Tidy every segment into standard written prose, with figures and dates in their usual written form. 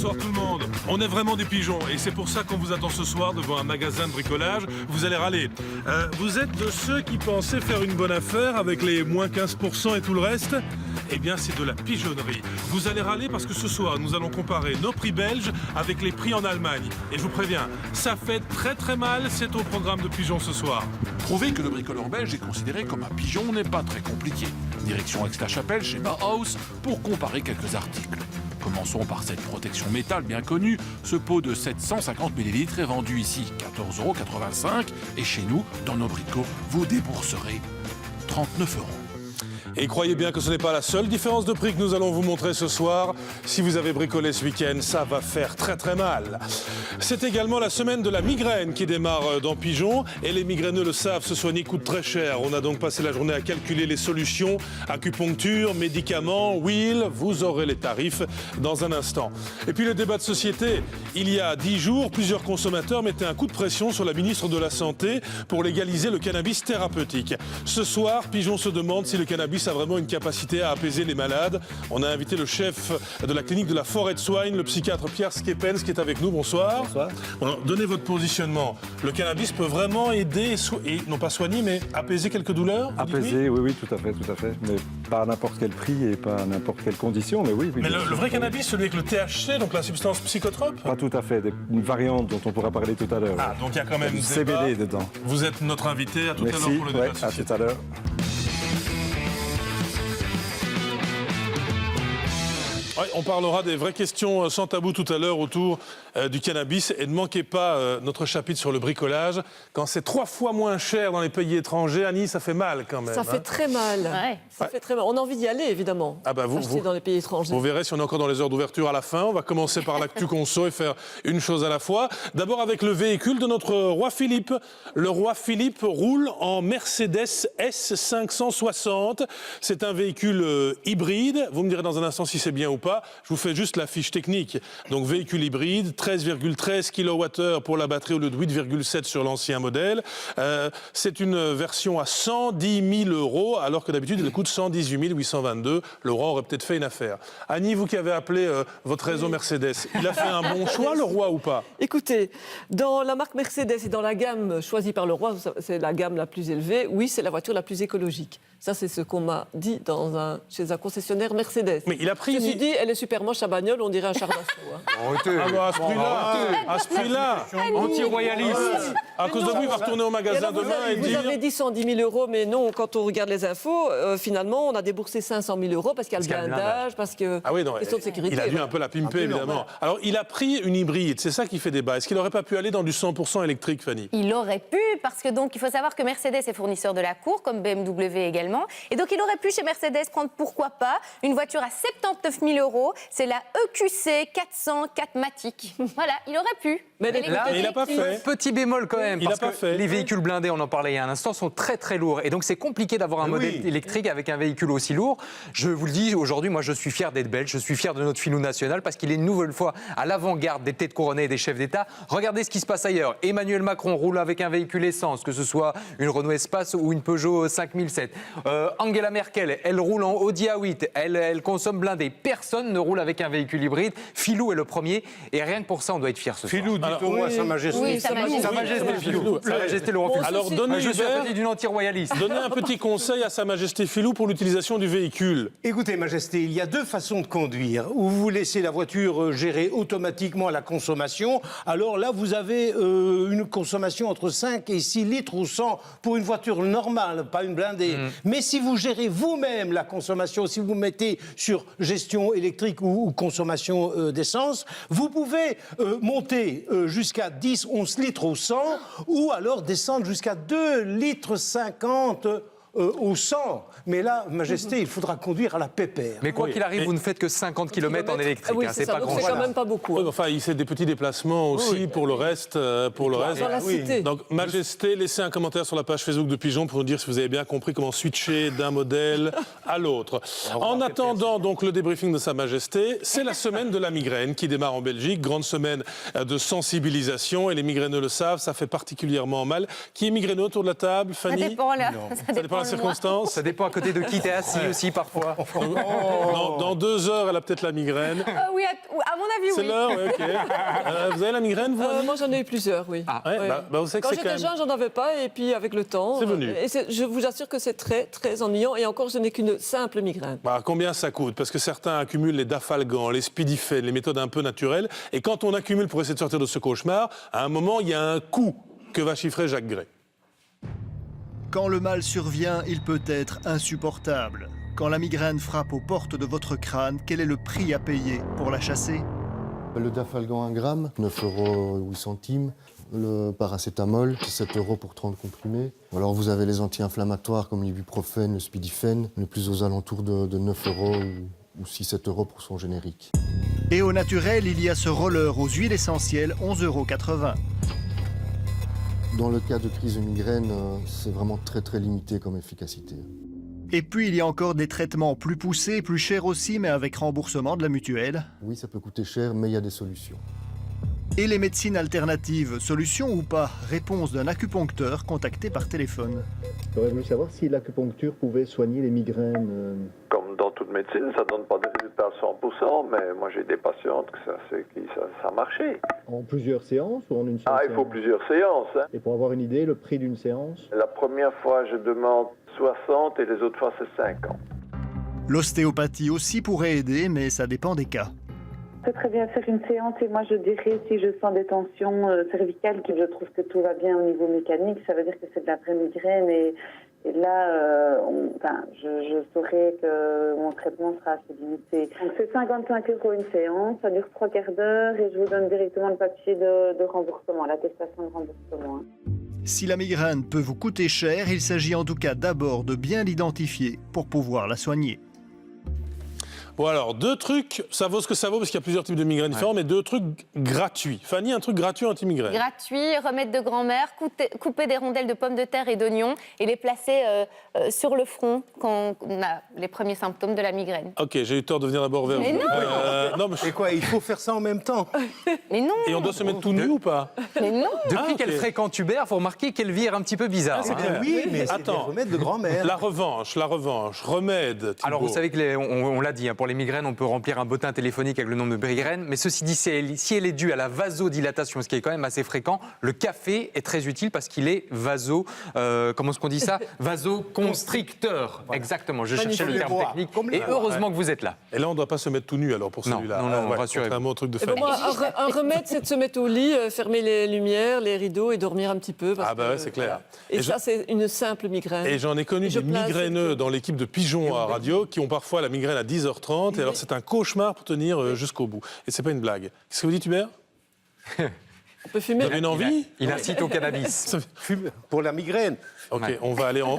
bonsoir tout le monde. On est vraiment des pigeons et c'est pour ça qu'on vous attend ce soir devant un magasin de bricolage. Vous allez râler. Vous êtes de ceux qui pensaient faire une bonne affaire avec les moins 15% et tout le reste? Eh bien, c'est de la pigeonnerie. Vous allez râler parce que ce soir, nous allons comparer nos prix belges avec les prix en Allemagne. Et je vous préviens, ça fait très très mal, c'est au programme de Pigeons ce soir. Prouver que le bricoleur belge est considéré comme un pigeon n'est pas très compliqué. Direction Aix-la-Chapelle chez Bauhaus pour comparer quelques articles. Commençons par cette protection métal bien connue. Ce pot de 750 ml est vendu ici 14,85 € et chez nous, dans nos bricots, vous débourserez 39 €. Et croyez bien que ce n'est pas la seule différence de prix que nous allons vous montrer ce soir. Si vous avez bricolé ce week-end, ça va faire très très mal. C'est également la semaine de la migraine qui démarre dans Pigeon. Et les migraineux le savent, se soigner coûte très cher. On a donc passé la journée à calculer les solutions. Acupuncture, médicaments, wheel, vous aurez les tarifs dans un instant. Et puis le débat de société. Il y a 10 jours, plusieurs consommateurs mettaient un coup de pression sur la ministre de la Santé pour légaliser le cannabis thérapeutique. Ce soir, Pigeon se demande si le cannabis a vraiment une capacité à apaiser les malades. On a invité le chef de la clinique de la Forêt de Soigne, le psychiatre Pierre Skepens, qui est avec nous. Bonsoir. Bonsoir. Bon, donnez votre positionnement. Le cannabis peut vraiment aider, et non pas soigner, mais apaiser quelques douleurs? Apaiser, oui, tout à fait. Mais pas à n'importe quel prix et pas à n'importe quelle condition, mais oui. Mais le vrai cannabis, celui avec le THC, donc la substance psychotrope? Pas tout à fait, une variante dont on pourra parler tout à l'heure. Ah, donc il y a quand même du débat. CBD dedans. Vous êtes notre invité, à tout à l'heure Merci, pour le débat de à société. tout à l'heure. Ouais, on parlera des vraies questions sans tabou tout à l'heure autour du cannabis. Et ne manquez pas notre chapitre sur le bricolage. Quand c'est 3 fois moins cher dans les pays étrangers, Annie, ça fait mal quand même. Ça fait très mal. Ouais. Ça fait très mal. On a envie d'y aller, évidemment. Ah bah acheter dans les pays étrangers. Vous verrez si on est encore dans les heures d'ouverture à la fin. On va commencer par l'actu conso et faire une chose à la fois. D'abord avec le véhicule de notre roi Philippe. Le roi Philippe roule en Mercedes S560. C'est un véhicule hybride. Vous me direz dans un instant si c'est bien ou pas. Je vous fais juste la fiche technique. Donc véhicule hybride, 13,13 kWh pour la batterie au lieu de 8,7 sur l'ancien modèle. C'est une version à 110 000 €, alors que d'habitude il coûte 118 822. Le roi aurait peut-être fait une affaire. Annie, vous qui avez appelé votre réseau Mercedes, il a fait un bon choix, le roi, ou pas? Écoutez, dans la marque Mercedes et dans la gamme choisie par le roi, c'est la gamme la plus élevée, oui, c'est la voiture la plus écologique. Ça, c'est ce qu'on m'a dit chez un concessionnaire Mercedes. Mais il a pris... Ceci dit, elle est super moche, sa bagnole, on dirait un char d'assaut. Arrêtez. Ah bah, à ce prix-là, Anti-royaliste. à cause de vous, il va retourner au magasin demain et vous dire... avez dit 110 000 €, mais non, quand on regarde les infos, finalement, on a déboursé 500 000 € parce qu'il y a le blindage, parce que... Ah oui, non, question de sécurité. il a dû un peu la pimper, évidemment. Alors, il a pris une hybride, c'est ça qui fait débat. Est-ce qu'il n'aurait pas pu aller dans du 100% électrique, Fanny? Il aurait pu, parce que donc il faut savoir que Mercedes est fournisseur de la cour, comme BMW également. Et donc il aurait pu chez Mercedes prendre, pourquoi pas, une voiture à 79 000 €. C'est la EQC 404 Matic. Voilà, il aurait pu. Mais il n'a pas fait. Petit bémol quand même, Il parce a pas que fait. les véhicules blindés, on en parlait il y a un instant, sont très très lourds. Et donc c'est compliqué d'avoir un modèle électrique avec un véhicule aussi lourd. Je vous le dis, aujourd'hui, moi je suis fier d'être belge, je suis fier de notre filou national, parce qu'il est une nouvelle fois à l'avant-garde des têtes couronnées et des chefs d'État. Regardez ce qui se passe ailleurs. Emmanuel Macron roule avec un véhicule essence, que ce soit une Renault Espace ou une Peugeot 5007. Angela Merkel, elle roule en Audi A8, elle consomme blindé. Personne ne roule avec un véhicule hybride. Filou est le premier, et rien que pour ça, on doit être fier ce soir. Filou, dites-moi Sa Majesté. Oui, Sa Majesté. Sa Majesté Filou. Sa Majesté le roi Filou. Alors, donnez Je suis à côté d'une anti-royaliste. Donnez un petit conseil à Sa Majesté Filou pour l'utilisation du véhicule. Écoutez, Majesté, il y a 2 façons de conduire. Ou vous laissez la voiture gérer automatiquement la consommation. Alors là, vous avez une consommation entre 5 et 6 litres au 100 pour une voiture normale, pas une blindée. Mais si vous gérez vous-même la consommation, si vous mettez sur gestion électrique ou consommation d'essence, vous pouvez monter jusqu'à 10-11 litres au 100 ou alors descendre jusqu'à 2 litres 50 au 100. Mais là, Majesté, il faudra conduire à la pépère. Mais quoi qu'il arrive, vous ne faites que 50 km en électrique. Oui, hein, c'est pas ça, donc grand c'est chose. quand même pas beaucoup. Oui, mais enfin, il fait des petits déplacements aussi pour le reste. Dans la cité. Donc, Majesté, laissez un commentaire sur la page Facebook de Pigeon pour nous dire si vous avez bien compris comment switcher d'un modèle à l'autre. En attendant donc le débriefing de Sa Majesté, c'est la semaine de la migraine qui démarre en Belgique. Grande semaine de sensibilisation et les migraineux le savent, ça fait particulièrement mal. Qui est migraineux autour de la table, Ça Fanny? dépend là. Ça Ça dépend la le circonstance. Ça dépend à côté de qui t'es assis aussi parfois. Dans 2 heures, elle a peut-être la migraine. Oui, à mon avis, C'est oui. l'heure, ouais, ok. Vous avez la migraine, vous Annie Moi, j'en ai eu plusieurs, oui. Ouais, Ouais. vous savez que Quand c'est quand j'étais même... jeune, j'en avais pas, et puis avec le temps... C'est venu. Je vous assure que c'est très, très ennuyant, et encore, je n'ai qu'une simple migraine. Combien ça coûte? Parce que certains accumulent les dafalgan, les spidifen, les méthodes un peu naturelles. Et quand on accumule pour essayer de sortir de ce cauchemar, à un moment, il y a un coût que va chiffrer Jacques Gray. Quand le mal survient, il peut être insupportable. Quand la migraine frappe aux portes de votre crâne, quel est le prix à payer pour la chasser? Le Dafalgan 1 gramme, 9,08 €. Le paracétamol, c'est 7 € pour 30 comprimés. Alors vous avez les anti-inflammatoires comme l'ibuprofène, le spidifen, on est plus aux alentours de 9 € ou 6-7 € pour son générique. Et au naturel, il y a ce roller aux huiles essentielles, 11,80 €. Dans le cas de crise de migraine, c'est vraiment très très limité comme efficacité. Et puis il y a encore des traitements plus poussés, plus chers aussi, mais avec remboursement de la mutuelle. Oui, ça peut coûter cher, mais il y a des solutions. Et les médecines alternatives, solution ou pas? Réponse d'un acupuncteur contacté par téléphone. J'aurais voulu savoir si l'acupuncture pouvait soigner les migraines. Comme dans toute médecine, ça ne donne pas de résultats à 100%, mais moi j'ai des patientes que ça a marché. En plusieurs séances ou en une seule Il faut plusieurs séances. Hein. Et pour avoir une idée, le prix d'une séance? La première fois, je demande 60 et les autres fois, c'est 50. L'ostéopathie aussi pourrait aider, mais ça dépend des cas. Je peux très bien faire une séance et moi je dirais si je sens des tensions cervicales, que je trouve que tout va bien au niveau mécanique, ça veut dire que c'est de la vraie migraine et là, je saurais que mon traitement sera assez limité. Donc c'est 55 € une séance, ça dure 3/4 d'heure et je vous donne directement le papier de remboursement, l'attestation de remboursement. Si la migraine peut vous coûter cher, il s'agit en tout cas d'abord de bien l'identifier pour pouvoir la soigner. Bon alors, 2 trucs, ça vaut ce que ça vaut parce qu'il y a plusieurs types de migraines différents, mais 2 trucs gratuits. Fanny, un truc gratuit anti-migraine. Gratuit, remède de grand-mère, couper des rondelles de pommes de terre et d'oignons et les placer sur le front quand on a les premiers symptômes de la migraine. Ok, j'ai eu tort de venir d'abord vers Mais vous. non. Et quoi, il faut faire ça en même temps? Mais non. Et on doit se mettre tout nu ou pas? Mais non. Depuis ok. qu'elle fréquente Hubert, faut remarquer qu'elle vire un petit peu bizarre. c'est clair. Oui, mais c'est des Attends. remèdes de grand-mère. La revanche, remède. Thibaut. Alors vous savez que on l'a dit, pour les migraines, on peut remplir un bottin téléphonique avec le nombre de migraines, mais ceci dit, si elle est due à la vasodilatation, ce qui est quand même assez fréquent, le café est très utile parce qu'il est comment est-ce qu'on dit ça? Vasoconstricteur. Voilà. Exactement, je cherchais le terme technique. Et heureusement que vous êtes là. Et là, on ne doit pas se mettre tout nu alors pour Non, celui-là. non, rassurez-vous. Contrairement au truc de Eh ben, Fanny. moi, un remède, c'est de se mettre au lit, fermer les lumières, les rideaux et dormir un petit peu. Parce Ouais, que, c'est clair. Et ça, c'est une simple migraine. Et j'en ai connu Je des place migraineux et- dans l'équipe de Pigeons à radio qui ont parfois la migraine à 10h30. Et alors, c'est un cauchemar pour tenir jusqu'au bout. Et c'est pas une blague. Qu'est-ce que vous dites, Hubert? On peut fumer. Vous avez une envie? Il incite au cannabis. Fume pour la migraine. Ok, Ouais. on va aller en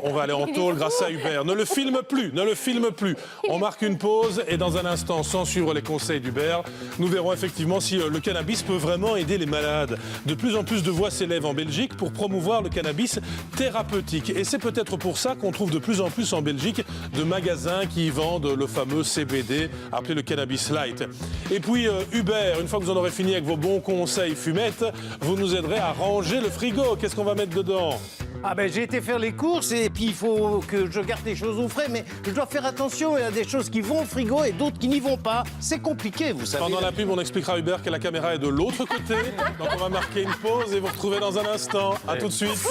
tôle grâce à Hubert. Ne le filme plus, ne le filme plus. On marque une pause et dans un instant, sans suivre les conseils d'Hubert, nous verrons effectivement si le cannabis peut vraiment aider les malades. De plus en plus de voix s'élèvent en Belgique pour promouvoir le cannabis thérapeutique. Et c'est peut-être pour ça qu'on trouve de plus en plus en Belgique de magasins qui vendent le fameux CBD, appelé le cannabis light. Et puis Hubert, une fois que vous en aurez fini avec vos bons conseils fumettes, vous nous aiderez à ranger le frigo. Qu'est-ce qu'on va mettre dedans? Ah ben j'ai été faire les courses et puis il faut que je garde les choses au frais, mais je dois faire attention, il y a des choses qui vont au frigo et d'autres qui n'y vont pas. C'est compliqué, vous savez. Pendant la pub, on expliquera à Hubert que la caméra est de l'autre côté. Donc on va marquer une pause et vous retrouvez dans un instant. À tout de suite.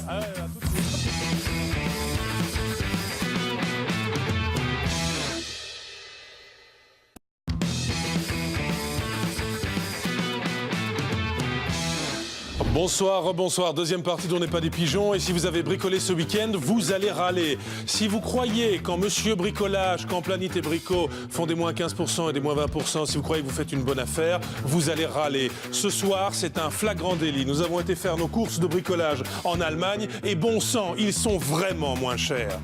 Allez, à tout de suite. Bonsoir, rebonsoir. Deuxième partie d'On n'est pas des pigeons. Et si vous avez bricolé ce week-end, vous allez râler. Si vous croyez qu'en Monsieur Bricolage, qu'en Planète et Brico font des moins 15% et des moins 20%, si vous croyez que vous faites une bonne affaire, vous allez râler. Ce soir, c'est un flagrant délit. Nous avons été faire nos courses de bricolage en Allemagne et bon sang, ils sont vraiment moins chers.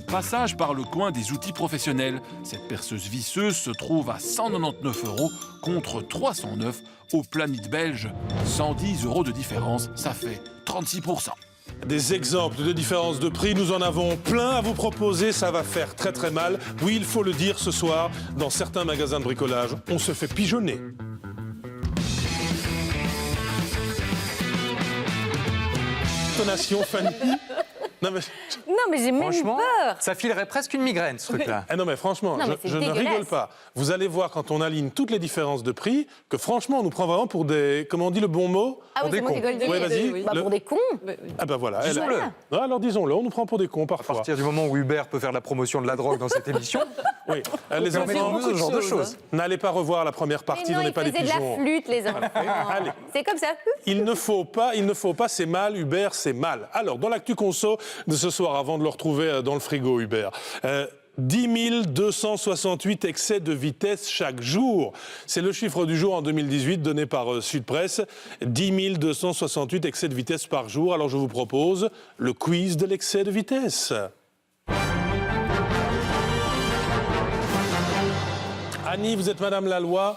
Passage par le coin des outils professionnels. Cette perceuse visseuse se trouve à 199 € contre 309 au Planète belge. 110 € de différence, ça fait 36%. Des exemples de différences de prix, nous en avons plein à vous proposer, ça va faire très très mal. Oui, il faut le dire ce soir, dans certains magasins de bricolage, on se fait pigeonner. intonation, Fanny. Non, mais j'ai même Franchement, peur. ça filerait presque une migraine, ce truc-là. Ah non, mais franchement, Non, mais c'est je ne dégueulasse. rigole pas. Vous allez voir, quand on aligne toutes les différences de prix, que franchement, on nous prend vraiment pour des... Comment on dit le bon mot? Ah oui, des c'est moi qui cons. dois le dire. Ouais, vas-y. Oui. Bah, Le- pour des cons. Ah ben voilà. Disons-le. Ah, alors disons-le, on nous prend pour des cons À parfois. partir du moment où Uber peut faire la promotion de la drogue dans cette émission, Oui. Les on met enfants, ce genre de choses, choses. n'allez pas revoir la première Mais partie, non, on n'est ils pas des faisaient de la pigeons. flûte, les enfants. Allez. C'est comme ça. Il ne faut pas, c'est mal, Uber, c'est mal. Alors, dans l'actu conso de ce soir, avant de le retrouver dans le frigo, Uber, 10 268 excès de vitesse chaque jour. C'est le chiffre du jour en 2018 donné par Sud Presse. 10 268 excès de vitesse par jour. Alors, je vous propose le quiz de l'excès de vitesse. Annie, vous êtes Madame Laloy.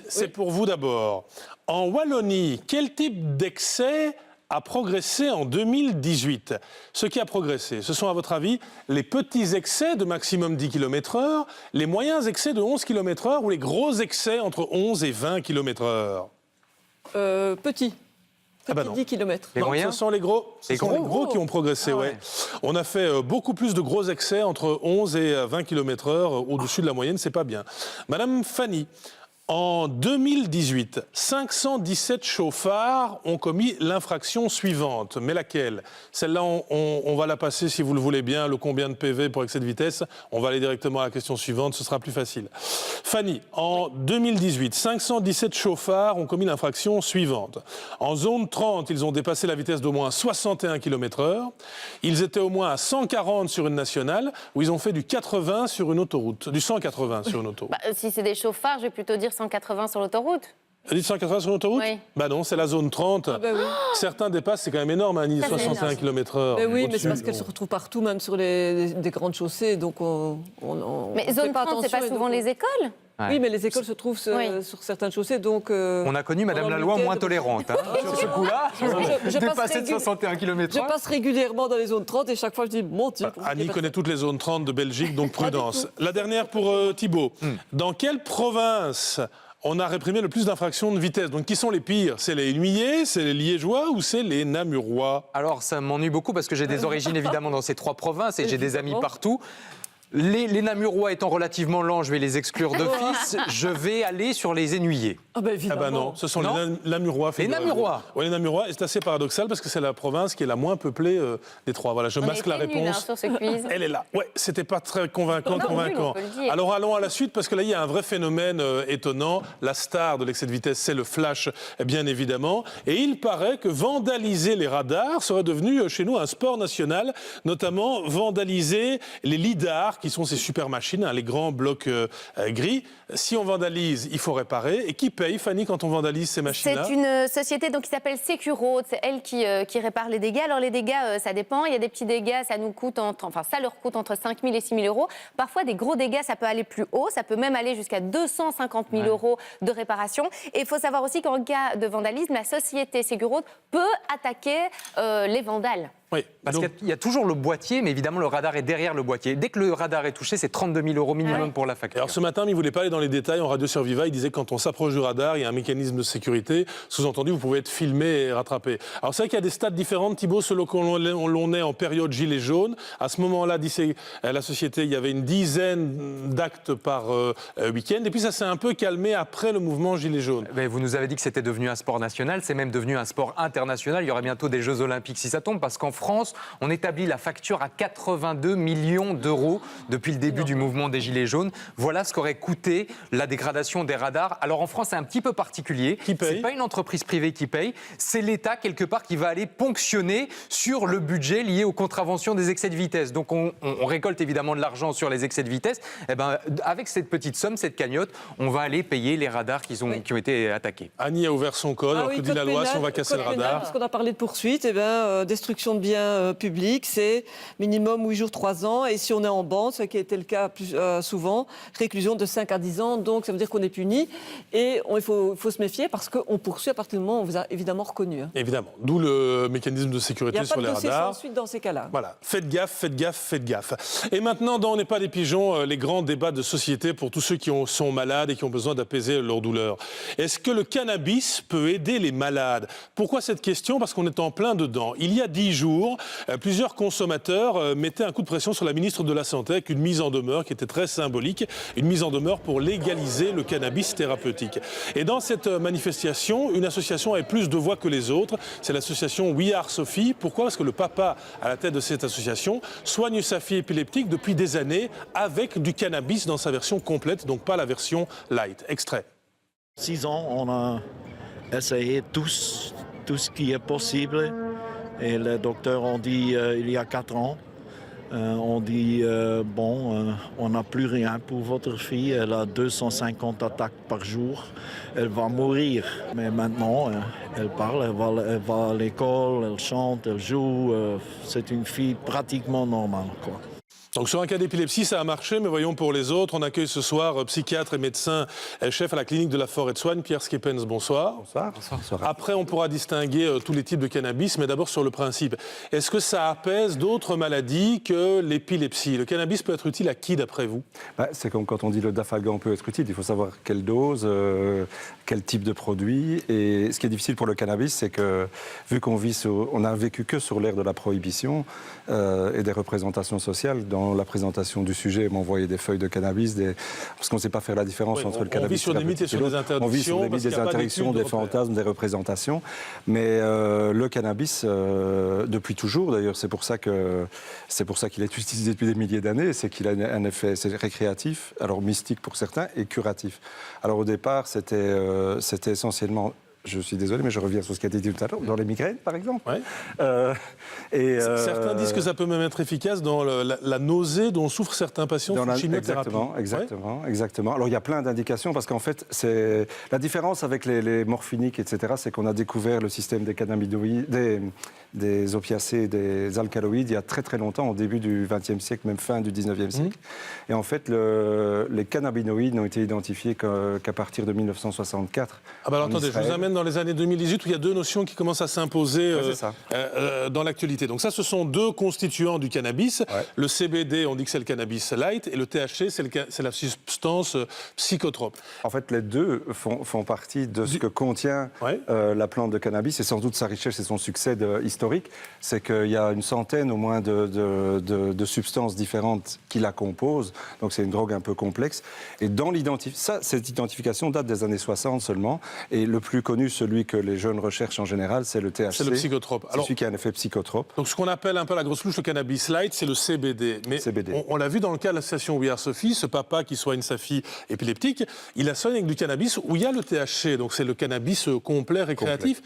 C'est pour vous d'abord. En Wallonie, quel type d'excès a progressé en 2018? Ce qui a progressé, ce sont à votre avis les petits excès de maximum 10 km/h, les moyens excès de 11 km/h ou les gros excès entre 11 et 20 km/h? Petit. Ah bah non. 10 km. Les Non, moyens? ce sont les gros. Ce sont les gros qui ont progressé, ouais. On a fait beaucoup plus de gros excès entre 11 et 20 km/h au-dessus de la moyenne, c'est pas bien. Madame Fanny, en 2018, 517 chauffards ont commis l'infraction suivante. Mais laquelle? Celle-là, on va la passer si vous le voulez bien. Le combien de PV pour excès de vitesse? On va aller directement à la question suivante, ce sera plus facile. Fanny, en 2018, 517 chauffards ont commis l'infraction suivante. En zone 30, ils ont dépassé la vitesse d'au moins 61 km/h. Ils étaient au moins à 140 sur une nationale, ou ils ont fait du 80 sur une autoroute, du 180 sur une autoroute. Bah, si c'est des chauffards, je vais plutôt dire 180 sur l'autoroute. Elle dit 180 sur l'autoroute? Oui. Bah non, c'est la zone 30. Ah bah oui. Certains dépassent, c'est quand même énorme, Annie, Ça, c'est 61 énorme. km/h. Mais oui, mais Au-dessus, c'est parce qu'elle se retrouve partout, même sur des grandes chaussées. Donc Mais on zone fait pas 30, c'est pas attention et souvent donc- les écoles. Oui, mais les écoles se trouvent Oui. sur certaines chaussées, donc... On a connu Madame pendant le Laloy moins week-end- tolérante. Hein. Sur ce coup-là, je passe dépasser de 61 Je km/h. passe régulièrement dans les zones 30 et chaque fois je dis, mon Dieu... pourquoi Annie il y a connaît toutes les zones 30 de Belgique, donc prudence. La dernière pour Thibault. Dans quelle province on a réprimé le plus d'infractions de vitesse? Donc qui sont les pires? C'est les Nuyais, c'est les Liégeois ou c'est les Namurois? Alors, ça m'ennuie beaucoup parce que j'ai des origines évidemment dans ces trois provinces et j'ai des amis partout. Les Namurois étant relativement lents, je vais les exclure d'office. Je vais aller sur les Ennuyés. Ah ben Ah évidemment. bah non, ce sont Non. les Namurois. Les Namurois. Oui, les Namurois. Et c'est assez paradoxal parce que c'est la province qui est la moins peuplée des trois. Voilà, je On masque la était nuls, réponse. sur ce quiz. Elle est là. Ouais, c'était pas très convaincant. Non, nul, on peut le dire. Alors allons à la suite parce que là il y a un vrai phénomène étonnant. La star de l'excès de vitesse, c'est le flash, bien évidemment. Et il paraît que vandaliser les radars serait devenu chez nous un sport national, notamment vandaliser les lidars, qui sont ces super machines, hein, les grands blocs gris. Si on vandalise, il faut réparer. Et qui paye, Fanny, quand on vandalise ces machines-là? C'est une société donc, qui s'appelle Securode, c'est elle qui répare les dégâts. Alors les dégâts, ça dépend. Il y a des petits dégâts, ça leur coûte entre 5 000 et 6 000 euros. Parfois, des gros dégâts, ça peut aller plus haut. Ça peut même aller jusqu'à 250 000 euros de réparation. Et il faut savoir aussi qu'en cas de vandalisme, la société Securode peut attaquer les vandales. Oui, Parce donc, qu'il y a toujours le boîtier, mais évidemment le radar est derrière le boîtier. Dès que le radar est touché, c'est 32 000 euros minimum pour la facture. alors ce matin, il ne voulait pas aller dans les détails en Radio Surviva. Il disait que quand on s'approche du radar, il y a un mécanisme de sécurité. Sous-entendu, vous pouvez être filmé et rattrapé. Alors c'est vrai qu'il y a des stades différents, Thibault, selon qu'on est en période gilet jaune. À ce moment-là, dit la société, il y avait une dizaine d'actes par week-end. Et puis ça s'est un peu calmé après le mouvement gilet jaune. Mais vous nous avez dit que c'était devenu un sport national, c'est même devenu un sport international. Il y aura bientôt des Jeux Olympiques si ça tombe, parce qu'en France, on établit la facture à 82 millions d'euros depuis le début du mouvement des Gilets jaunes. Voilà ce qu'aurait coûté la dégradation des radars. Alors en France, c'est un petit peu particulier. Qui paye? C'est pas une entreprise privée qui paye, c'est l'État quelque part qui va aller ponctionner sur le budget lié aux contraventions des excès de vitesse. Donc on récolte évidemment de l'argent sur les excès de vitesse. Et ben, avec cette petite somme, cette cagnotte, on va aller payer les radars qui ont été attaqués. Annie a ouvert son code, alors que dit code la loi, si on pénal, va casser le code pénal, radar. Parce qu'on a parlé de poursuite, destruction de bien public, c'est minimum 8 jours, 3 ans. Et si on est en bande, ce qui a été le cas plus souvent, réclusion de 5 à 10 ans. Donc ça veut dire qu'on est puni. Et il faut se méfier parce qu'on poursuit à partir du moment où on vous a évidemment reconnu. Évidemment. D'où le mécanisme de sécurité sur les radars. Il n'y a pas de dossier sans suite dans ces cas-là. Voilà. Faites gaffe, faites gaffe, faites gaffe. Et maintenant, dans On n'est pas des pigeons, les grands débats de société pour tous ceux qui sont malades et qui ont besoin d'apaiser leur douleur. Est-ce que le cannabis peut aider les malades? Pourquoi cette question? Parce qu'on est en plein dedans. Il y a 10 jours, plusieurs consommateurs mettaient un coup de pression sur la ministre de la Santé avec une mise en demeure qui était très symbolique, une mise en demeure pour légaliser le cannabis thérapeutique. Et dans cette manifestation, une association avait plus de voix que les autres. C'est l'association We Are Sophie. Pourquoi? Parce que le papa, à la tête de cette association, soigne sa fille épileptique depuis des années avec du cannabis dans sa version complète, donc pas la version light. Extrait. 6 ans, on a essayé tout ce qui est possible. Et les docteurs ont dit il y a 4 ans, on dit on n'a plus rien pour votre fille, elle a 250 attaques par jour, elle va mourir. Mais maintenant, elle parle, elle va à l'école, elle chante, elle joue, c'est une fille pratiquement normale, quoi. Donc sur un cas d'épilepsie, ça a marché, mais voyons pour les autres. On accueille ce soir psychiatre et médecin chef à la clinique de la Forêt de Soigne, Pierre Skepens, bonsoir. Bonsoir. Bonsoir. Après, on pourra distinguer tous les types de cannabis, mais d'abord sur le principe. Est-ce que ça apaise d'autres maladies que l'épilepsie? Le cannabis peut être utile à qui, d'après vous? C'est comme quand on dit le dafalgan peut être utile. Il faut savoir quelle dose, quel type de produit. Et ce qui est difficile pour le cannabis, c'est que vu on a vécu que sur l'ère de la prohibition et des représentations sociales, dans la présentation du sujet, m'envoyer des feuilles de cannabis, parce qu'on ne sait pas faire la différence entre le cannabis. On vit sur des mythes et sur des interdictions. On vit sur des mythes, des interdictions, des fantasmes, des représentations. Mais le cannabis, depuis toujours, d'ailleurs, c'est pour ça qu'il est utilisé depuis des milliers d'années, c'est qu'il a un effet récréatif, alors mystique pour certains, et curatif. Alors au départ, c'était essentiellement... Je suis désolé, mais je reviens sur ce qui a été dit tout à l'heure, dans les migraines, par exemple. Ouais. Certains disent que ça peut même être efficace dans la nausée dont souffrent certains patients sous chimiothérapie. Exactement. Alors, il y a plein d'indications, parce qu'en fait, la différence avec les morphiniques, etc., c'est qu'on a découvert le système des cannabinoïdes, des opiacés, des alcaloïdes, il y a très très longtemps, au début du XXe siècle, même fin du XIXe siècle. Et en fait, les cannabinoïdes n'ont été identifiés qu'à partir de 1964. Ah bah alors, attendez, je vous amène dans les années 2018 où il y a deux notions qui commencent à s'imposer dans l'actualité. Donc ça, ce sont deux constituants du cannabis. Ouais. Le CBD, on dit que c'est le cannabis light, et le THC, c'est la substance psychotrope. En fait, les deux font partie de ce que contient la plante de cannabis, et sans doute sa richesse et son succès historique, c'est qu'il y a une centaine au moins de substances différentes qui la composent. Donc c'est une drogue un peu complexe. Et dans cette identification date des années 60 seulement, et le plus connu, celui que les jeunes recherchent en général, c'est le THC. C'est le psychotrope. C'est celui qui a un effet psychotrope. Donc ce qu'on appelle un peu la grosse louche, le cannabis light, c'est le CBD. Mais on l'a vu dans le cas de l'association We Are Sophie, ce papa qui soigne sa fille épileptique, il la soigne avec du cannabis où il y a le THC, donc c'est le cannabis complet, récréatif.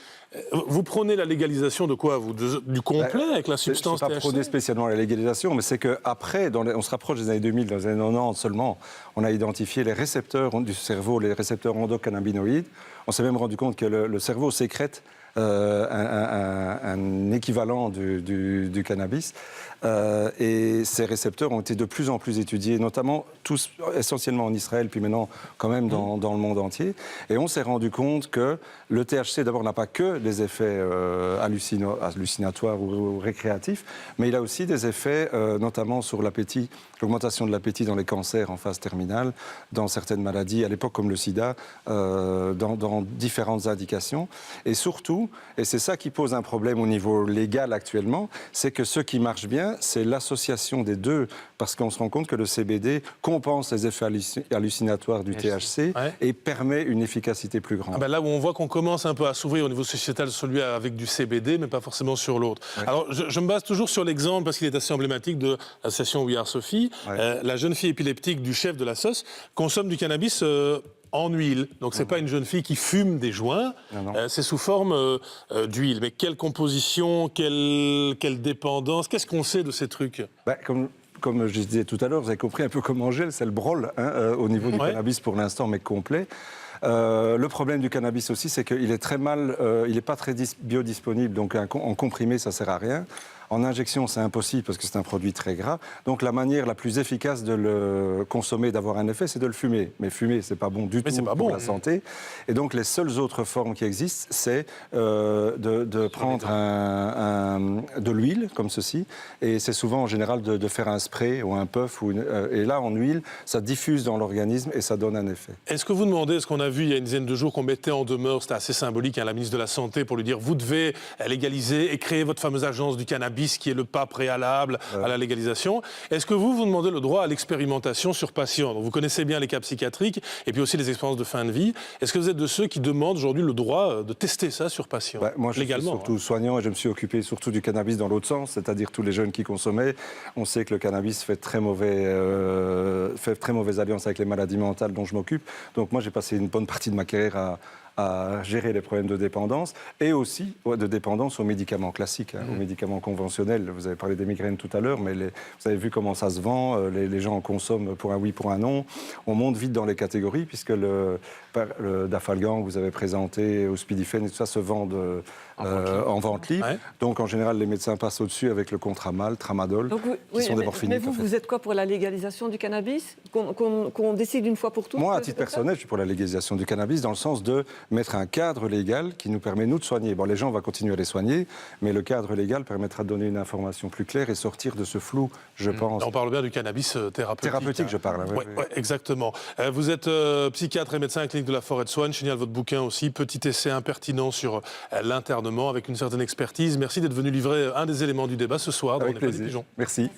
Vous prenez la légalisation de quoi, vous? Du complet avec la substance THC? Je ne suis pas prôné spécialement la légalisation, mais c'est qu'après, on se rapproche des années 2000, dans les années 90 seulement, on a identifié les récepteurs du cerveau, les récepteurs endocannabinoïdes. On s'est même rendu compte que le cerveau sécrète un équivalent du cannabis. Et ces récepteurs ont été de plus en plus étudiés, notamment tous essentiellement en Israël, puis maintenant quand même dans le monde entier. Et on s'est rendu compte que le THC, d'abord, n'a pas que des effets hallucinatoires ou récréatifs, mais il a aussi des effets notamment sur l'appétit, l'augmentation de l'appétit dans les cancers en phase terminale, dans certaines maladies, à l'époque comme le sida, dans différentes indications. Et surtout, et c'est ça qui pose un problème au niveau légal actuellement, c'est que ce qui marche bien, c'est l'association des deux, parce qu'on se rend compte que le CBD compense les effets hallucinatoires du THC et permet une efficacité plus grande. Ah ben là où on voit qu'on commence un peu à s'ouvrir au niveau sociétal, celui avec du CBD, mais pas forcément sur l'autre. Ouais. Alors je me base toujours sur l'exemple, parce qu'il est assez emblématique, de l'association We Are Sophie. La jeune fille épileptique du chef de la SOS consomme du cannabis en huile. Donc c'est pas une jeune fille qui fume des joints, c'est sous forme d'huile. Mais quelle composition, quelle dépendance, qu'est-ce qu'on sait de ces trucs? Comme je disais tout à l'heure, vous avez compris un peu comment gèle, c'est le brol au niveau du cannabis pour l'instant, mais complet. Le problème du cannabis aussi, c'est qu'il est très mal, il n'est pas très biodisponible, donc en comprimé, ça ne sert à rien. En injection, c'est impossible parce que c'est un produit très gras. Donc la manière la plus efficace de le consommer, d'avoir un effet, c'est de le fumer. Mais fumer, c'est pas bon du tout pour la santé. Et donc les seules autres formes qui existent, c'est de prendre de l'huile comme ceci. Et c'est souvent en général de faire un spray ou un puff. Et là, en huile, ça diffuse dans l'organisme et ça donne un effet. Est-ce que vous demandez, ce qu'on a vu il y a une dizaine de jours, qu'on mettait en demeure, c'était assez symbolique, la ministre de la Santé, pour lui dire, vous devez légaliser et créer votre fameuse agence du cannabis, qui est le pas préalable à la légalisation. Est-ce que vous demandez le droit à l'expérimentation sur patients? Donc vous connaissez bien les cas psychiatriques et puis aussi les expériences de fin de vie. Est-ce que vous êtes de ceux qui demandent aujourd'hui le droit de tester ça sur patients, moi, je légalement, suis surtout soignant et je me suis occupé surtout du cannabis dans l'autre sens, c'est-à-dire tous les jeunes qui consommaient. On sait que le cannabis fait très mauvaise alliance avec les maladies mentales dont je m'occupe. Donc moi, j'ai passé une bonne partie de ma carrière à gérer les problèmes de dépendance et aussi de dépendance aux médicaments classiques, aux médicaments conventionnels. Vous avez parlé des migraines tout à l'heure, mais vous avez vu comment ça se vend. Les gens en consomment pour un oui, pour un non. On monte vite dans les catégories puisque le Dafalgan que vous avez présenté, au Spidifen et tout ça se vendent en vente libre. Ouais. Donc en général, les médecins passent au-dessus avec le Contramal, Tramadol, qui sont des morphiniques. Mais vous êtes quoi pour la légalisation du cannabis? Qu'on décide une fois pour toutes? Moi, à titre personnel, je suis pour la légalisation du cannabis dans le sens de mettre un cadre légal qui nous permet, nous, de soigner. Bon, les gens, on va continuer à les soigner, mais le cadre légal permettra de donner une information plus claire et sortir de ce flou, je pense. On parle bien du cannabis thérapeutique. Thérapeutique, je parle. Oui, exactement. Vous êtes psychiatre et médecin à la clinique de la Forêt de Soignes. Génial, votre bouquin aussi. Petit essai impertinent sur l'internement avec une certaine expertise. Merci d'être venu livrer un des éléments du débat ce soir dans Avec On n'est pas des plaisir. pigeons. Merci.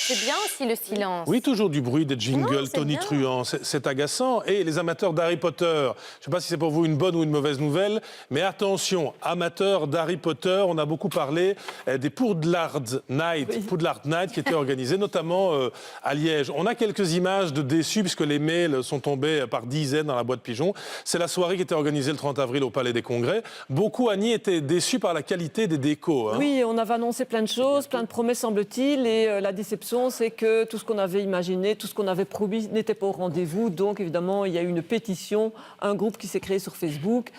C'est bien aussi le silence. Oui, toujours du bruit, des jingles Non, c'est tonitruants, c'est agaçant. Et les amateurs d'Harry Potter, je ne sais pas si c'est pour vous une bonne ou une mauvaise nouvelle, mais attention, amateurs d'Harry Potter, on a beaucoup parlé des Poudlard Night qui étaient organisés, notamment à Liège. On a quelques images de déçus, puisque les mails sont tombés par dizaines dans la boîte pigeon. C'est la soirée qui était organisée le 30 avril au Palais des Congrès. Beaucoup, Annie, étaient déçus par la qualité des décos. Hein. Oui, on avait annoncé plein de choses, plein de promesses, semble-t-il, et la déception, c'est que tout ce qu'on avait imaginé, tout ce qu'on avait promis n'était pas au rendez-vous. Donc, évidemment, il y a eu une pétition, un groupe qui s'est créé sur Facebook,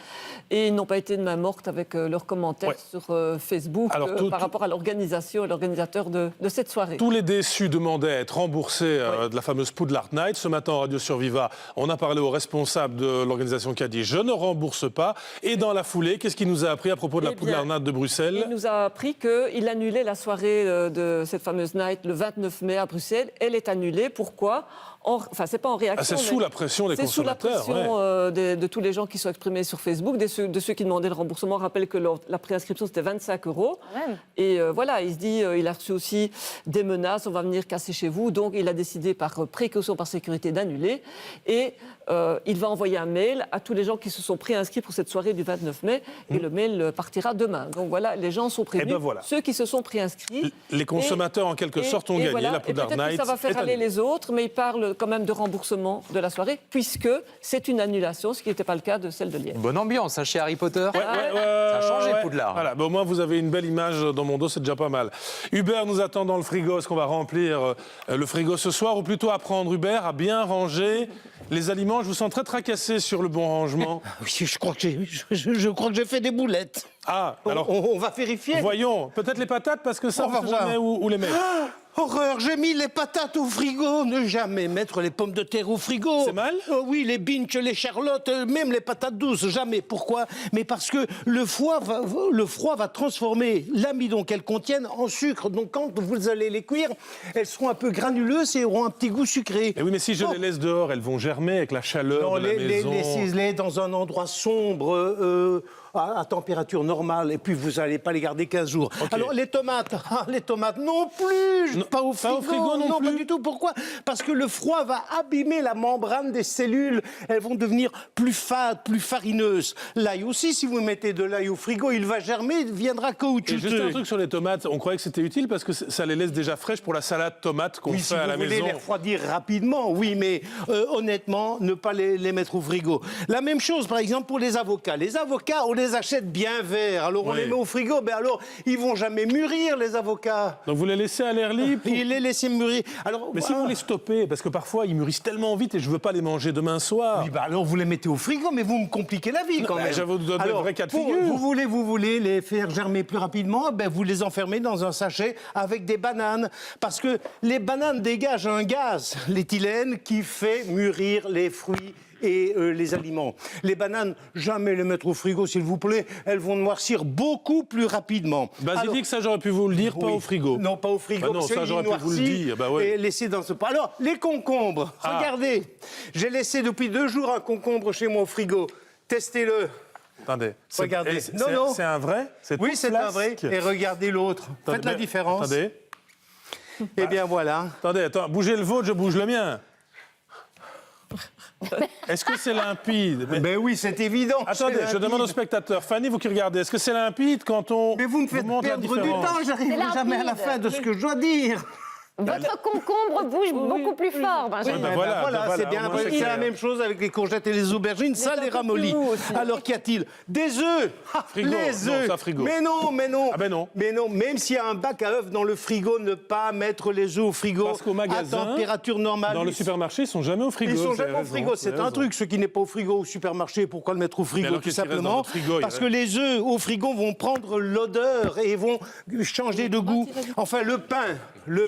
et ils n'ont pas été de main morte avec leurs commentaires sur Facebook par rapport à l'organisation et l'organisateur de cette soirée. Tous les déçus demandaient à être remboursés de la fameuse Poudlard Night. Ce matin, en Radio Surviva, on a parlé au responsable de l'organisation qui a dit « Je ne rembourse pas ». Et dans la foulée, qu'est-ce qu'il nous a appris à propos de la Poudlard Night de Bruxelles? Il nous a appris qu'il annulait la soirée de cette fameuse night le 29 mai à Bruxelles. Elle est annulée. Pourquoi? Enfin, c'est pas en réaction. C'est sous la pression des consommateurs. C'est sous la pression de tous les gens qui sont exprimés sur Facebook, de ceux qui demandaient le remboursement. On rappelle que la préinscription, c'était 25 €. Et voilà, il se dit, il a reçu aussi des menaces, on va venir casser chez vous. Donc, il a décidé par précaution, par sécurité, d'annuler. Et il va envoyer un mail à tous les gens qui se sont préinscrits pour cette soirée du 29 mai. Et le mail partira demain. Donc voilà, les gens sont prévenus. Ceux qui se sont préinscrits. Les consommateurs, en quelque sorte, ont gagné la Poudlard Night. Peut-être que ça va faire aller les autres, mais il parle quand même de remboursement de la soirée, puisque c'est une annulation, ce qui n'était pas le cas de celle de Liège. Bonne ambiance chez Harry Potter. Ça a changé, Poudlard. Voilà, au moins vous avez une belle image dans mon dos, c'est déjà pas mal. Hubert nous attend dans le frigo. Est-ce qu'on va remplir le frigo ce soir, ou plutôt apprendre, Hubert, à bien ranger les aliments? Je vous sens très tracassé sur le bon rangement. Oui, je crois que j'ai fait des boulettes. Ah, alors on va vérifier. Voyons, peut-être les patates, parce que ça, on ne sait jamais où les mettre. Horreur, j'ai mis les patates au frigo. Ne jamais mettre les pommes de terre au frigo. C'est mal? Oui, les binches, les charlottes, même les patates douces, jamais. Pourquoi? Mais parce que le froid va transformer l'amidon qu'elles contiennent en sucre. Donc quand vous allez les cuire, elles seront un peu granuleuses et auront un petit goût sucré. Et oui, mais si je les laisse dehors, elles vont germer avec la chaleur de la maison. Laissez-les dans un endroit sombre, à température normale, et puis vous n'allez pas les garder 15 jours. Okay. Alors les tomates non plus, pas au frigo non plus. Pas du tout. Pourquoi? Parce que le froid va abîmer la membrane des cellules, elles vont devenir plus fades, plus farineuses. L'ail aussi, si vous mettez de l'ail au frigo, il va germer, il deviendra caoutchouteux. Et juste un truc sur les tomates, on croyait que c'était utile parce que ça les laisse déjà fraîches pour la salade tomate qu'on fait à la maison. Oui, si vous voulez les refroidir rapidement, oui, mais honnêtement, ne pas les mettre au frigo. La même chose, par exemple, pour les avocats. Les avocats, on les les achète bien verts. Alors on Oui. les met au frigo, mais alors ils vont jamais mûrir, les avocats. Donc vous les laissez à l'air libre Il les laisse mûrir. Alors, Mais si vous les stoppez, parce que parfois ils mûrissent tellement vite et je veux pas les manger demain soir. Oui, bah alors vous les mettez au frigo, mais vous me compliquez la vie quand bah, même. je vais vous donner Alors, le vrai cas de pour- figure. Vous voulez les faire germer plus rapidement, ben vous les enfermez dans un sachet avec des bananes. Parce que les bananes dégagent un gaz, l'éthylène, qui fait mûrir les fruits et les aliments. Les bananes, jamais les mettre au frigo, s'il vous plaît. Elles vont noircir beaucoup plus rapidement. Basilic, ça j'aurais pu vous le dire, pas Oui. au frigo. Non, pas au frigo. Bah non, parce ça, qu'il j'aurais pu vous le noircit dire, bah ouais. Et laisser dans ce pot. Alors, les concombres, Ah. regardez. J'ai laissé depuis 2 jours un concombre chez moi au frigo. Testez-le. Attendez. Regardez. C'est Non, non. c'est un vrai? Oui, tout c'est un vrai. flasque. Et regardez l'autre. Attendez, Faites la mais- différence. Attendez. Eh bien, voilà. Attendez, bougez le vôtre, je bouge le mien. Est-ce que c'est limpide? Ben oui, c'est évident. Attendez, c'est je demande aux limpide. spectateurs. Fanny, vous qui regardez, est-ce que c'est limpide quand on Mais vous me faites montre la perdre du différence? temps. J'arrive C'est jamais à la limpide. fin de ce que je dois dire. Votre concombre bouge beaucoup plus fort, Benjamin. Oui, ben Eh voilà, c'est bien. au moins, c'est C'est la clair. même chose avec les courgettes et les aubergines. Ça un les peu ramollit. plus mou aussi. Alors qu'y a-t-il? Des œufs. Ah, Frigo. Les Non, œufs. ça, frigo. Mais non, mais non. Ah ben non. Mais non. Même s'il y a un bac à œufs dans le frigo, ne pas mettre les œufs au frigo Parce qu'au magasin, à température normale. Dans le supermarché, ils sont jamais au frigo. Ils sont vous avez jamais au raison, frigo, vous c'est avez un raison. truc. Ce qui n'est pas au frigo au supermarché, pourquoi le mettre au Mais frigo alors, tout qu'est-ce qui reste dans simplement? votre frigo? Parce que les œufs au frigo vont prendre l'odeur et vont changer de goût. Enfin, le pain.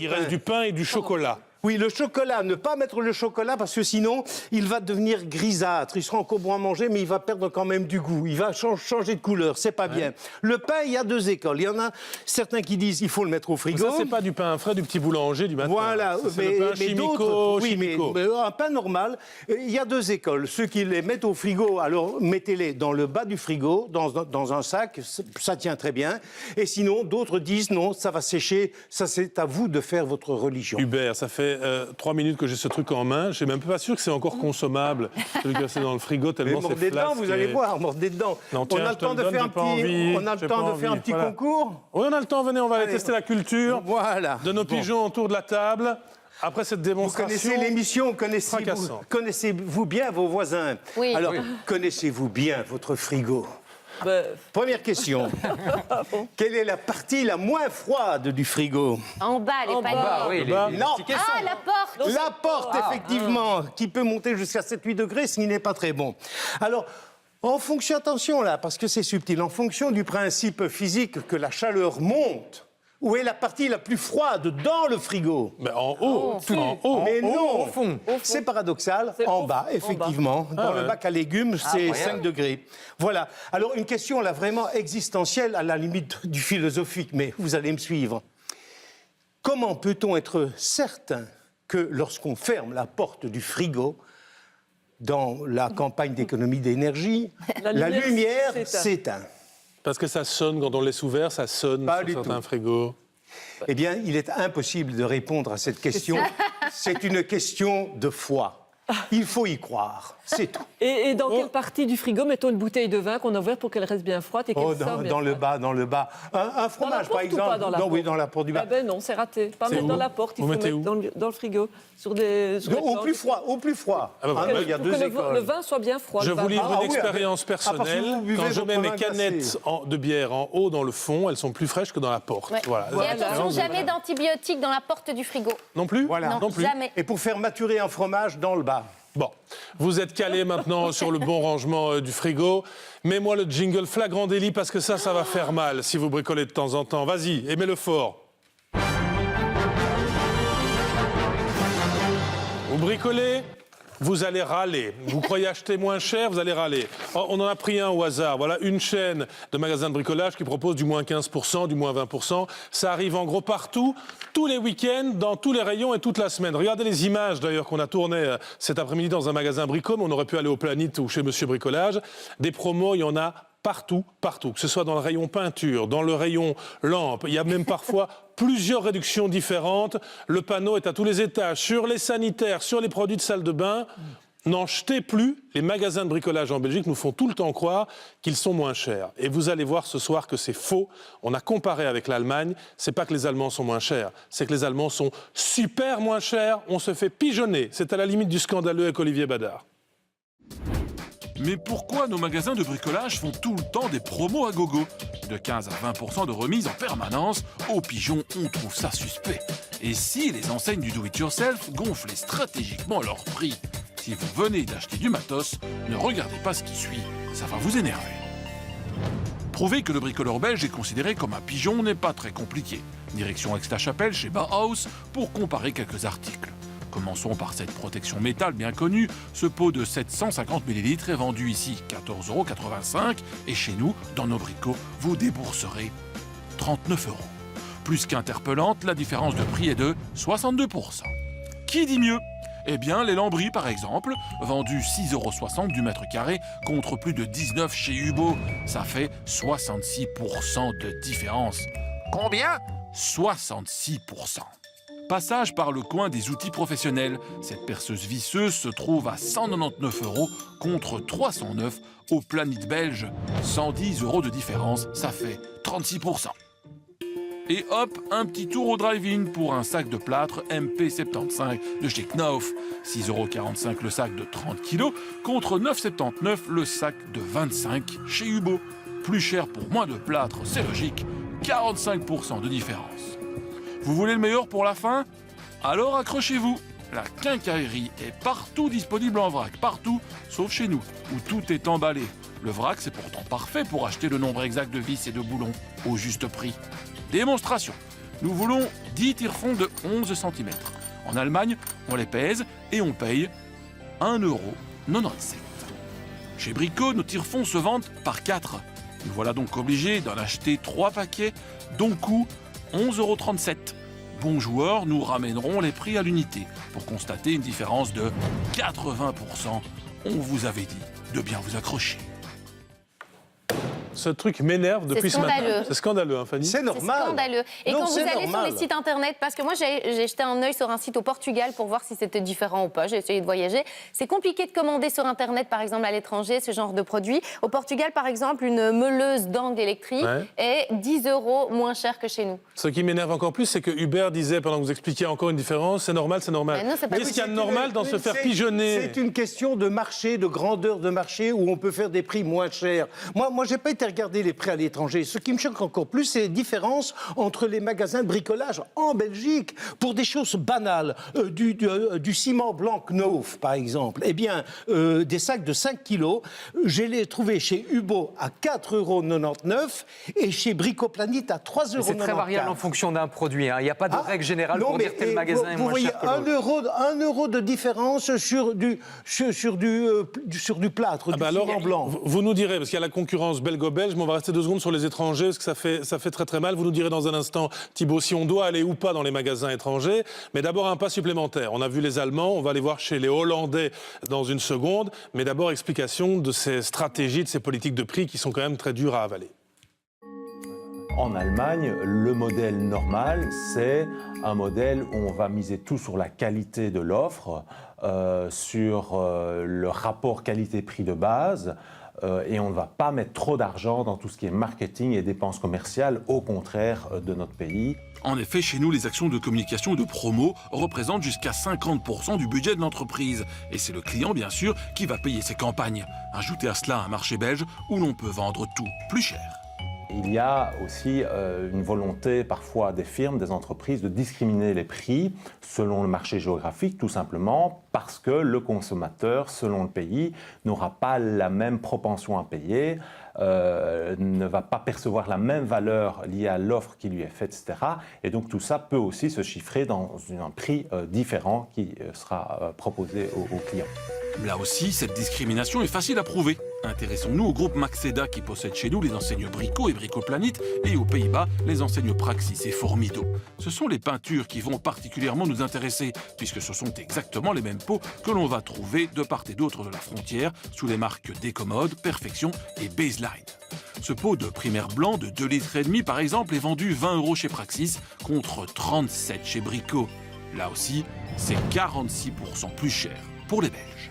Il reste du pain et du chocolat. Oui, le chocolat, ne pas mettre le chocolat parce que sinon, il va devenir grisâtre. Il sera encore bon à manger, mais il va perdre quand même du goût. Il va changer de couleur, c'est pas bien. Le pain, il y a 2 écoles. Il y en a certains qui disent il faut le mettre au frigo. Ça, c'est pas du pain frais du petit boulanger du matin. Voilà, Ça, c'est le pain chimico, oui, mais chimico. un pain normal, il y a 2 écoles. Ceux qui les mettent au frigo, alors mettez-les dans le bas du frigo, dans un sac, ça tient très bien. Et sinon, d'autres disent non, ça va sécher, ça c'est à vous de faire votre religion. Hubert, ça fait 3 minutes que j'ai ce truc en main. Je suis même pas sûr que c'est encore consommable. Celui que c'est dans le frigo Mais tellement c'est mordez dedans, flasque vous allez et- voir, mordez dedans. Non, tiens, on a je le te temps le de donne, faire j'ai pas envie, on a le j'ai temps pas de faire un envie. petit Voilà. concours. Oui, on a le temps. Venez, on va aller Allez. tester la culture Voilà. de nos Bon. pigeons autour de la table. Après cette Vous démonstration... connaissez l'émission, fracassante. connaissez-vous bien vos voisins? Oui. Alors, Oui. connaissez-vous bien votre frigo? Ben, Première question. Quelle est la partie la moins froide du frigo? En bas, les En paniers. bas. oui, bas. les Non. tickets Ah, sont- la porte. La porte, effectivement, qui peut monter jusqu'à 7-8 degrés, ce qui n'est pas très bon. Alors, en fonction, attention là, parce que c'est subtil, en fonction du principe physique que la chaleur monte, où est la partie la plus froide dans le frigo? Mais en haut, en haut. Mais non, au fond. c'est paradoxal, C'est en au bas, fond, en effectivement. Dans le ouais. bac à légumes, c'est 5 degrés. Voilà. Alors, une question là vraiment existentielle, à la limite du philosophique, mais vous allez me suivre. Comment peut-on être certain que lorsqu'on ferme la porte du frigo, dans la campagne d'économie d'énergie, La la lumière lumière s'éteint. s'éteint? Parce que ça sonne quand on le laisse ouvert, ça sonne Pas sur du certains tout. frigos. Eh bien, il est impossible de répondre à cette question. C'est une question de foi. Il faut y croire, c'est tout. et dans Oh. quelle partie du frigo mettons une bouteille de vin qu'on a ouverte pour qu'elle reste bien froide et qu'elle Oh, sorte bien dans le froide? bas, dans le bas. Un fromage, par porte ou exemple. pas dans la Non, oui, porte dans la porte du bas. Ah ben non, c'est raté. Pas C'est mettre où dans la porte, il Vous faut mettez mettre où dans le frigo. Sur des, sur des Au planches. plus froid, au plus froid. Ah bah, Ah non, bah, il y a Pour 2 que écoles. le vin soit bien froid. Je le vin vous livre blanc. Ah une oui, expérience parce que personnelle. vous buvez Quand je votre mets mes vin canettes glacé. de bière en haut dans le fond, elles sont plus fraîches que dans la porte. Ouais. Voilà. Et attention, jamais d'antibiotiques dans la porte du frigo. Non plus Voilà. Non plus. Jamais. Et pour faire maturer un fromage dans le bas. Bon, vous êtes calé maintenant sur le bon rangement du frigo. Mets-moi le jingle flagrant délit parce que ça va faire mal si vous bricolez de temps en temps. Vas-y, aimez-le fort. Vous bricolez, vous allez râler. Vous croyez acheter moins cher, vous allez râler. On en a pris un au hasard. Voilà une chaîne de magasins de bricolage qui propose du moins 15%, du moins 20%. Ça arrive en gros partout, tous les week-ends, dans tous les rayons et toute la semaine. Regardez les images d'ailleurs qu'on a tournées cet après-midi dans un magasin Brico, mais on aurait pu aller au Planète ou chez Monsieur Bricolage. Des promos, il y en a partout, partout. Que ce soit dans le rayon peinture, dans le rayon lampe, il y a même parfois plusieurs réductions différentes. Le panneau est à tous les étages, sur les sanitaires, sur les produits de salle de bain. N'en jetez plus. Les magasins de bricolage en Belgique nous font tout le temps croire qu'ils sont moins chers. Et vous allez voir ce soir que c'est faux. On a comparé avec l'Allemagne. C'est pas que les Allemands sont moins chers, c'est que les Allemands sont super moins chers. On se fait pigeonner. C'est à la limite du scandaleux avec Olivier Badard. Mais pourquoi nos magasins de bricolage font tout le temps des promos à gogo? De 15 à 20% de remise en permanence, au Pigeon, on trouve ça suspect. Et si les enseignes du do-it-yourself gonflaient stratégiquement leurs prix? Si vous venez d'acheter du matos, ne regardez pas ce qui suit, ça va vous énerver. Prouver que le bricoleur belge est considéré comme un pigeon n'est pas très compliqué. Direction Aix-la-Chapelle chez Bauhaus pour comparer quelques articles. Commençons par cette protection métal bien connue. Ce pot de 750 ml est vendu ici 14,85 € et chez nous, dans nos bricots, vous débourserez 39 €. Plus qu'interpellante, la différence de prix est de 62%. Qui dit mieux? Eh bien, les lambris, par exemple, vendus 6,60 € du mètre carré contre plus de 19 chez Hubo. Ça fait 66% de différence. Combien? 66%. Passage par le coin des outils professionnels. Cette perceuse visseuse se trouve à 199 € contre 309 au Planit belge. 110 € de différence, ça fait 36%. Et hop, un petit tour au drive-in pour un sac de plâtre MP75 de chez Knauf. 6,45 € le sac de 30 kg contre 9,79 € le sac de 25 chez Hubo. Plus cher pour moins de plâtre, c'est logique. 45% de différence. Vous voulez le meilleur pour la fin? Alors accrochez-vous. La quincaillerie est partout disponible en vrac, partout, sauf chez nous, où tout est emballé. Le vrac, c'est pourtant parfait pour acheter le nombre exact de vis et de boulons au juste prix. Démonstration. Nous voulons 10 tire-fonds de 11 cm. En Allemagne, on les pèse et on paye 1,97 €. Chez Brico, nos tire-fonds se vendent par 4. Nous voilà donc obligés d'en acheter 3 paquets, dont coût 11,37 €. Bons joueurs, nous ramènerons les prix à l'unité pour constater une différence de 80%. On vous avait dit de bien vous accrocher. Ce truc m'énerve depuis ce matin. C'est scandaleux, hein, Fanny? C'est normal. C'est scandaleux. Et Non, quand vous c'est allez normal. sur les sites internet, parce que moi j'ai jeté un œil sur un site au Portugal pour voir si c'était différent ou pas, j'ai essayé de voyager. C'est compliqué de commander sur internet, par exemple à l'étranger, ce genre de produit. Au Portugal, par exemple, une meuleuse d'angle électrique est 10 € moins chère que chez nous. Ce qui m'énerve encore plus, c'est que Hubert disait, pendant que vous expliquiez encore une différence, c'est normal, c'est normal. Mais non, c'est pas Qu'est-ce qu'il y a de normal dans se faire C'est- pigeonner? C'est une question de marché, de grandeur de marché, où on peut faire des prix moins chers. Moi j'ai pas été regarder les prix à l'étranger. Ce qui me choque encore plus, c'est les différences entre les magasins de bricolage en Belgique. Pour des choses banales, du ciment blanc Knauf, par exemple, eh bien, des sacs de 5 kilos, je les trouvés chez Hubo à 4,99 € et chez Bricoplanit à 3,94 €. C'est très variable en fonction d'un produit. Il n'y a pas de règle générale pour dire tel magasin est vous moins voyez, cher que l'autre. 1 € de différence sur du plâtre, du ciment blanc. Vous nous direz, parce qu'il y a la concurrence belgo-belge, mais on va rester 2 secondes sur les étrangers, parce que ça fait très très mal. Vous nous direz dans un instant, Thibaut, si on doit aller ou pas dans les magasins étrangers. Mais d'abord, un pas supplémentaire. On a vu les Allemands, on va aller voir chez les Hollandais dans une seconde. Mais d'abord, explication de ces stratégies, de ces politiques de prix qui sont quand même très dures à avaler. En Allemagne, le modèle normal, c'est un modèle où on va miser tout sur la qualité de l'offre, sur le rapport qualité-prix de base, et on ne va pas mettre trop d'argent dans tout ce qui est marketing et dépenses commerciales, au contraire de notre pays. En effet, chez nous, les actions de communication et de promo représentent jusqu'à 50% du budget de l'entreprise. Et c'est le client, bien sûr, qui va payer ses campagnes. Ajoutez à cela un marché belge où l'on peut vendre tout plus cher. Il y a aussi une volonté parfois des firmes, des entreprises de discriminer les prix selon le marché géographique, tout simplement parce que le consommateur, selon le pays, n'aura pas la même propension à payer, ne va pas percevoir la même valeur liée à l'offre qui lui est faite, etc. Et donc tout ça peut aussi se chiffrer dans un prix différent qui sera proposé aux clients. Là aussi, cette discrimination est facile à prouver. Intéressons-nous au groupe Maxeda qui possède chez nous les enseignes Brico et Bricoplanit et aux Pays-Bas les enseignes Praxis et Formido. Ce sont les peintures qui vont particulièrement nous intéresser puisque ce sont exactement les mêmes pots que l'on va trouver de part et d'autre de la frontière sous les marques Décommode, Perfection et Baseline. Ce pot de primaire blanc de 2,5 litres par exemple est vendu 20 € chez Praxis contre 37 chez Brico. Là aussi, c'est 46% plus cher pour les Belges.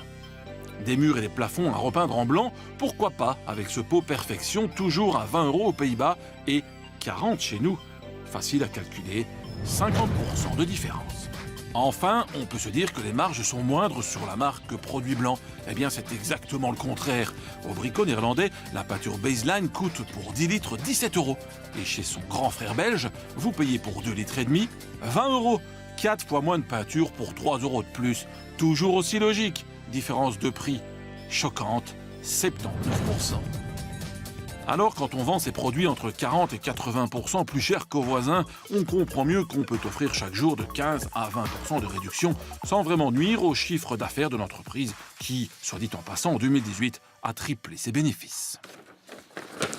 Des murs et des plafonds à repeindre en blanc, pourquoi pas avec ce pot Perfection toujours à 20 € aux Pays-Bas et 40 chez nous. Facile à calculer, 50% de différence. Enfin, on peut se dire que les marges sont moindres sur la marque produit blanc. Eh bien, c'est exactement le contraire. Au bricot néerlandais, la pâture Baseline coûte pour 10 litres 17 €. Et chez son grand frère belge, vous payez pour 2,5 litres 20 €. 4 fois moins de peinture pour 3 € de plus. Toujours aussi logique. Différence de prix choquante, 79%. Alors, quand on vend ses produits entre 40 et 80% plus cher qu'aux voisins, on comprend mieux qu'on peut offrir chaque jour de 15 à 20% de réduction sans vraiment nuire au chiffre d'affaires de l'entreprise qui, soit dit en passant, en 2018, a triplé ses bénéfices.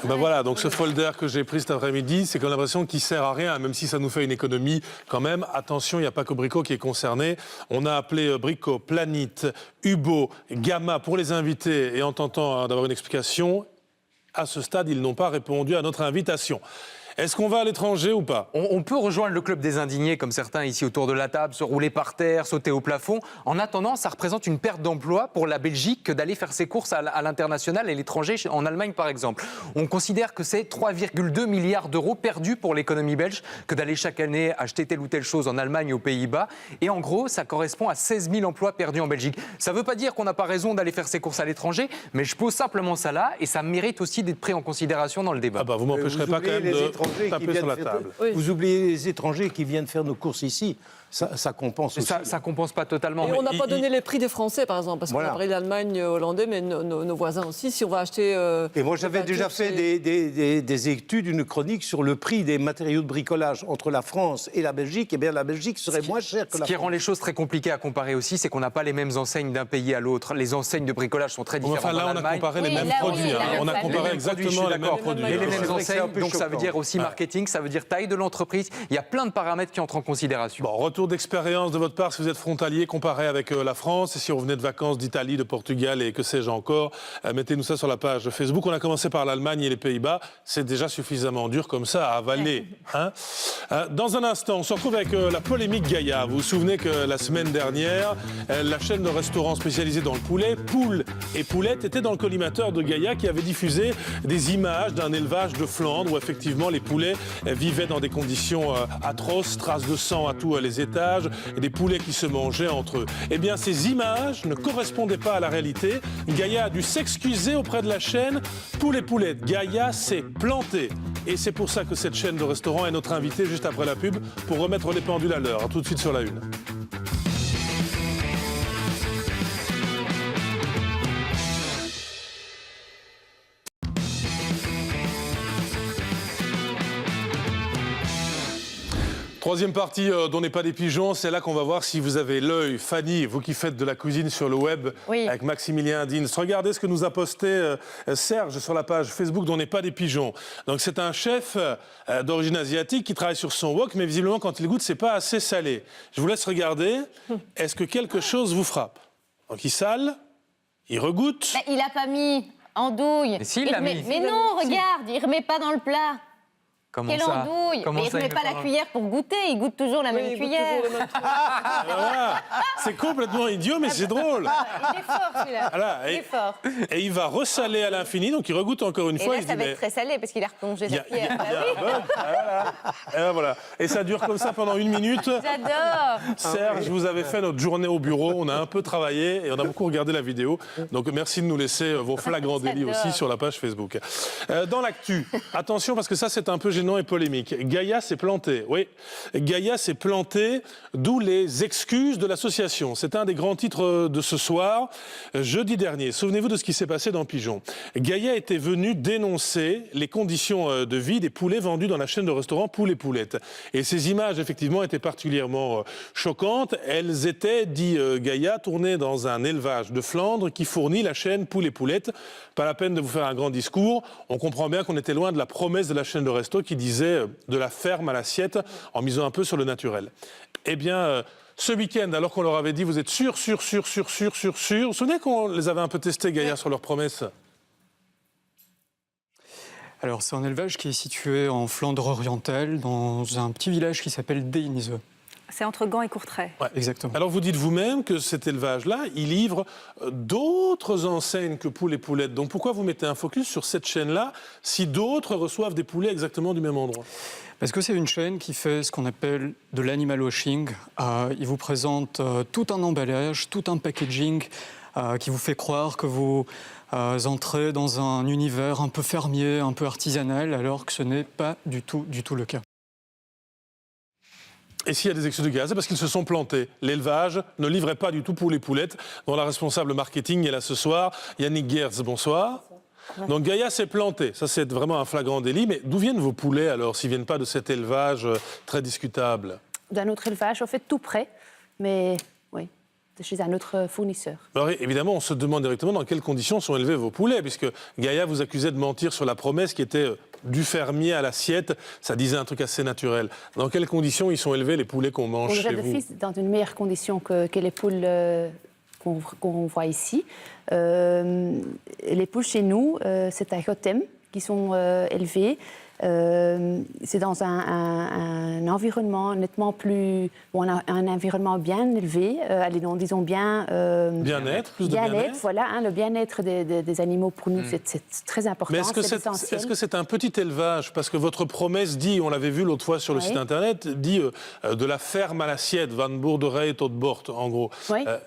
Ben voilà, donc ce folder que j'ai pris cet après-midi, c'est qu'on a l'impression qu'il ne sert à rien, même si ça nous fait une économie quand même. Attention, il n'y a pas que Brico qui est concerné. On a appelé Brico, Planit, Hubo, Gamma pour les invités et en tentant d'avoir une explication. À ce stade, ils n'ont pas répondu à notre invitation. Est-ce qu'on va à l'étranger ou pas? On peut rejoindre le club des indignés, comme certains ici autour de la table, se rouler par terre, sauter au plafond. En attendant, ça représente une perte d'emploi pour la Belgique que d'aller faire ses courses à l'international et l'étranger, en Allemagne par exemple. On considère que c'est 3,2 milliards d'euros perdus pour l'économie belge que d'aller chaque année acheter telle ou telle chose en Allemagne ou aux Pays-Bas. Et en gros, ça correspond à 16 000 emplois perdus en Belgique. Ça ne veut pas dire qu'on n'a pas raison d'aller faire ses courses à l'étranger, mais je pose simplement ça là et ça mérite aussi d'être pris en considération dans le débat. Ah bah vous m'empêcherez pas quand même de taper sur la table. Vous oubliez les étrangers qui viennent faire nos courses ici. Ça compense aussi. Ça compense pas totalement. Et on n'a pas donné les prix des Français, par exemple, parce qu'on a parlé de l'Allemagne hollandais, mais nos voisins aussi, si on va acheter... Et moi, j'avais déjà fait des études, une chronique sur le prix des matériaux de bricolage entre la France et la Belgique. Eh bien, la Belgique serait moins chère que la France. Ce qui rend les choses très compliquées à comparer aussi, c'est qu'on n'a pas les mêmes enseignes d'un pays à l'autre. Les enseignes de bricolage sont très différentes. Enfin, là, on a comparé les mêmes produits. On a comparé exactement les mêmes produits. Et les mêmes enseignes, donc ça veut dire aussi marketing, ça veut dire taille de l'entreprise. Il y a plein de paramètres qui entrent en considération. Bon, retour d'expérience de votre part, si vous êtes frontalier, comparé avec la France, et si on revenait de vacances d'Italie, de Portugal et que sais-je encore, mettez-nous ça sur la page Facebook. On a commencé par l'Allemagne et les Pays-Bas. C'est déjà suffisamment dur comme ça à avaler. Hein. Dans un instant, on se retrouve avec la polémique Gaïa. Vous vous souvenez que la semaine dernière, la chaîne de restaurants spécialisée dans le poulet, Poules et Poulettes, était dans le collimateur de Gaïa qui avait diffusé des images d'un élevage de Flandre où effectivement les poulets vivaient dans des conditions atroces, traces de sang à tous les étages, et des poulets qui se mangeaient entre eux. Eh bien, ces images ne correspondaient pas à la réalité. Gaïa a dû s'excuser auprès de la chaîne. Poules et Poulettes, Gaïa s'est planté. Et c'est pour ça que cette chaîne de restaurants est notre invitée juste après la pub pour remettre les pendules à l'heure. Tout de suite sur la une. Troisième partie dont n'est pas des pigeons, c'est là qu'on va voir si vous avez l'œil. Fanny, vous qui faites de la cuisine sur le web avec Maximilien Dins, regardez ce que nous a posté Serge sur la page Facebook dont n'est pas des pigeons. Donc c'est un chef d'origine asiatique qui travaille sur son wok, mais visiblement quand il goûte, c'est pas assez salé. Je vous laisse regarder. Est-ce que quelque chose vous frappe? Donc il sale, il regoute. Mais il a pas mis andouille. Mais si, il l'a mis. Mais non, regarde, il remet pas dans le plat. Comment Quelle ça andouille. Comment Mais il ça, ne met pas la cuillère pour goûter, il goûte toujours la même cuillère. Voilà. C'est complètement idiot, mais c'est drôle. Il est fort celui-là. Voilà. Il est fort. Et il va ressaler à l'infini, donc il regoute encore une Et fois. là, Il se ça dit, va être très salé parce qu'il a replongé sa cuillère. Voilà. Et ça dure comme ça pendant 1 minute. J'adore. Serge, vous avez fait notre journée au bureau, on a un peu travaillé et on a beaucoup regardé la vidéo. Donc merci de nous laisser vos flagrants délits aussi sur la page Facebook. Dans l'actu, attention parce que ça c'est un peu gênant et polémique. Gaïa s'est planté, oui. Gaïa s'est planté, d'où les excuses de l'association. C'est un des grands titres de ce soir, jeudi dernier. Souvenez-vous de ce qui s'est passé dans Pigeon. Gaïa était venu dénoncer les conditions de vie des poulets vendus dans la chaîne de restaurants Poules et Poulettes. Et ces images, effectivement, étaient particulièrement choquantes. Elles étaient, dit Gaïa, tournées dans un élevage de Flandre qui fournit la chaîne Poules et Poulettes. Pas la peine de vous faire un grand discours. On comprend bien qu'on était loin de la promesse de la chaîne de resto qui disait de la ferme à l'assiette en misant un peu sur le naturel. Eh bien, ce week-end, alors qu'on leur avait dit, vous êtes sûr, vous vous souvenez qu'on les avait un peu testés, Gaïa, sur leurs promesses? Alors, c'est un élevage qui est situé en Flandre orientale, dans un petit village qui s'appelle Deinze. C'est entre Gand et Courtrai. Ouais. Exactement. Alors vous dites vous-même que cet élevage-là, il livre d'autres enseignes que poules et poulettes. Donc pourquoi vous mettez un focus sur cette chaîne-là si d'autres reçoivent des poulets exactement du même endroit? Parce que c'est une chaîne qui fait ce qu'on appelle de l'animal washing. Il vous présente tout un emballage, tout un packaging qui vous fait croire que vous entrez dans un univers un peu fermier, un peu artisanal, alors que ce n'est pas du tout le cas. Et s'il y a des excès de gaz, c'est parce qu'ils se sont plantés. L'élevage ne livrait pas du tout poules et poulettes, dont la responsable marketing est là ce soir. Yannick Gertz, bonsoir. Donc Gaïa s'est planté, ça c'est vraiment un flagrant délit. Mais d'où viennent vos poulets alors, s'ils ne viennent pas de cet élevage très discutable? D'un autre élevage, en fait tout près, mais oui, chez un autre fournisseur. Alors évidemment, on se demande directement dans quelles conditions sont élevés vos poulets, puisque Gaïa vous accusait de mentir sur la promesse qui était du fermier à l'assiette. Ça disait un truc assez naturel. Dans quelles conditions ils sont élevés, les poulets qu'on mange Déjà chez de vous? fils, dans une meilleure condition que les poules qu'on voit ici. Les poules chez nous, c'est à Gothème qui sont élevées. C'est dans un environnement nettement plus... Bon, un environnement bien élevé, allez, disons bien... bien-être, plus de bien-être. Voilà, le bien-être des animaux, pour nous, c'est très important. Mais est-ce que c'est un petit élevage? Parce que votre promesse dit, on l'avait vu l'autre fois sur le site internet, dit de la ferme à l'assiette, Van Boerderij tot Bord, en gros.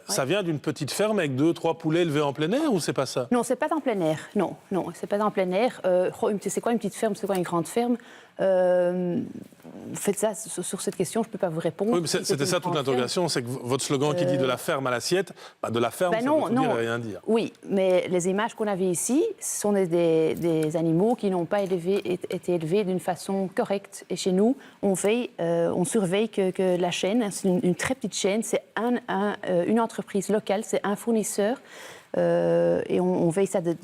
Ça vient d'une petite ferme avec 2-3 poulets élevés en plein air ou c'est pas ça? Non, c'est pas en plein air. Non, c'est pas en plein air. C'est quoi une petite ferme? C'est quoi une grande ferme? Faites ça sur cette question, je ne peux pas vous répondre. Oui, c'était ça toute l'interrogation, c'est que votre slogan qui dit de la ferme à l'assiette, de la ferme, ça veut tout dire et rien dire. Oui, mais les images qu'on avait ici, ce sont des animaux qui n'ont pas été élevés d'une façon correcte. Et chez nous, on surveille que la chaîne, c'est une très petite chaîne, c'est une entreprise locale, c'est un fournisseur, et on veille ça de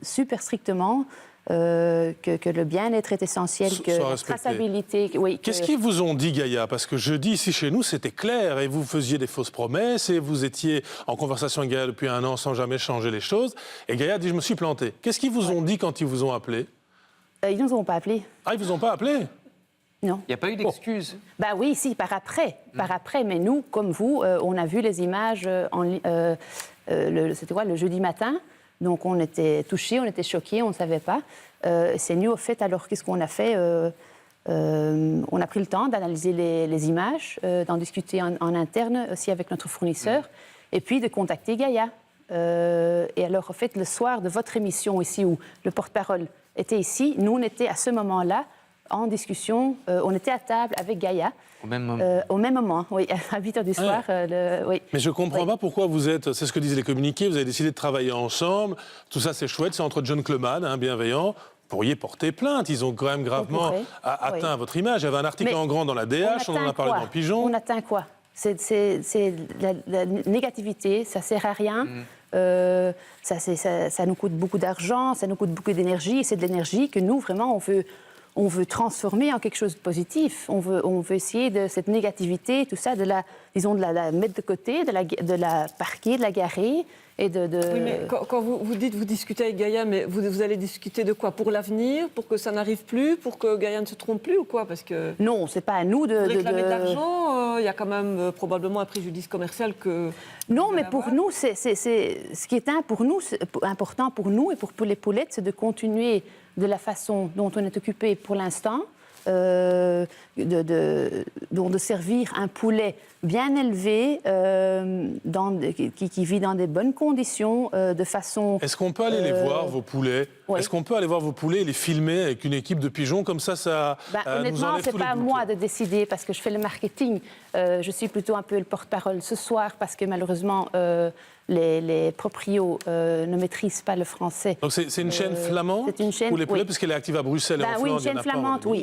super strictement. Que le bien-être est essentiel, que la traçabilité... Qu'est-ce qu'ils vous ont dit, Gaïa? Parce que jeudi, ici chez nous, c'était clair, et vous faisiez des fausses promesses, et vous étiez en conversation avec Gaïa depuis 1 an sans jamais changer les choses, et Gaïa dit « je me suis planté ». Qu'est-ce qu'ils vous ont dit quand ils vous ont appelé? Ils ne nous ont pas appelés. Ah, ils ne vous ont pas appelé? Non. Il n'y a pas eu d'excuses? Bah oui, si, par après, mais nous, comme vous, on a vu les images, c'était quoi, le jeudi matin. Donc on était touchés, on était choqués, on ne savait pas. C'est nous, au fait, alors qu'est-ce qu'on a fait? On a pris le temps d'analyser les images, d'en discuter en interne aussi avec notre fournisseur, et puis de contacter Gaïa. Et alors, en fait, le soir de votre émission ici, où le porte-parole était ici, nous, on était à ce moment-là en discussion, on était à table avec Gaïa. Au même moment. Au même moment, oui, à 8h du soir. Oui. Mais je ne comprends pas pourquoi vous êtes, c'est ce que disaient les communiqués, vous avez décidé de travailler ensemble, tout ça c'est chouette, c'est entre John Kleman, bienveillant, vous pourriez porter plainte, ils ont quand même gravement atteint votre image. Il y avait un article en grand dans la DH, on en a parlé dans Pigeon. On atteint quoi? C'est la négativité, ça ne sert à rien. Ça nous coûte beaucoup d'argent, ça nous coûte beaucoup d'énergie, et c'est de l'énergie que nous, vraiment, on veut transformer en quelque chose de positif. On veut essayer de cette négativité, tout ça, de la mettre de côté, de la parquer, de la garer. Et Oui, mais quand vous dites vous discutez avec Gaïa, mais vous allez discuter de quoi? Pour l'avenir? Pour que ça n'arrive plus? Pour que Gaïa ne se trompe plus ou quoi? Parce que non, c'est pas à nous de réclamer de l'argent. Il y a quand même probablement un préjudice commercial que... Non, mais pour nous, ce qui est important pour nous et pour les poulettes, c'est de continuer de la façon dont on est occupé pour l'instant, de servir un poulet bien élevé, qui vit dans des bonnes conditions, de façon... Est-ce qu'on peut aller les voir, vos poulets? Est-ce qu'on peut aller voir vos poulets et les filmer avec une équipe de pigeons? Comme ça honnêtement, ce n'est pas à moi de décider, parce que je fais le marketing. Je suis plutôt un peu le porte-parole ce soir, parce que malheureusement... Les proprios ne maîtrisent pas le français. Donc c'est une chaîne flamande pour les poulets, puisqu'elle est active à Bruxelles et en Flandre. Oui, une chaîne flamande, oui.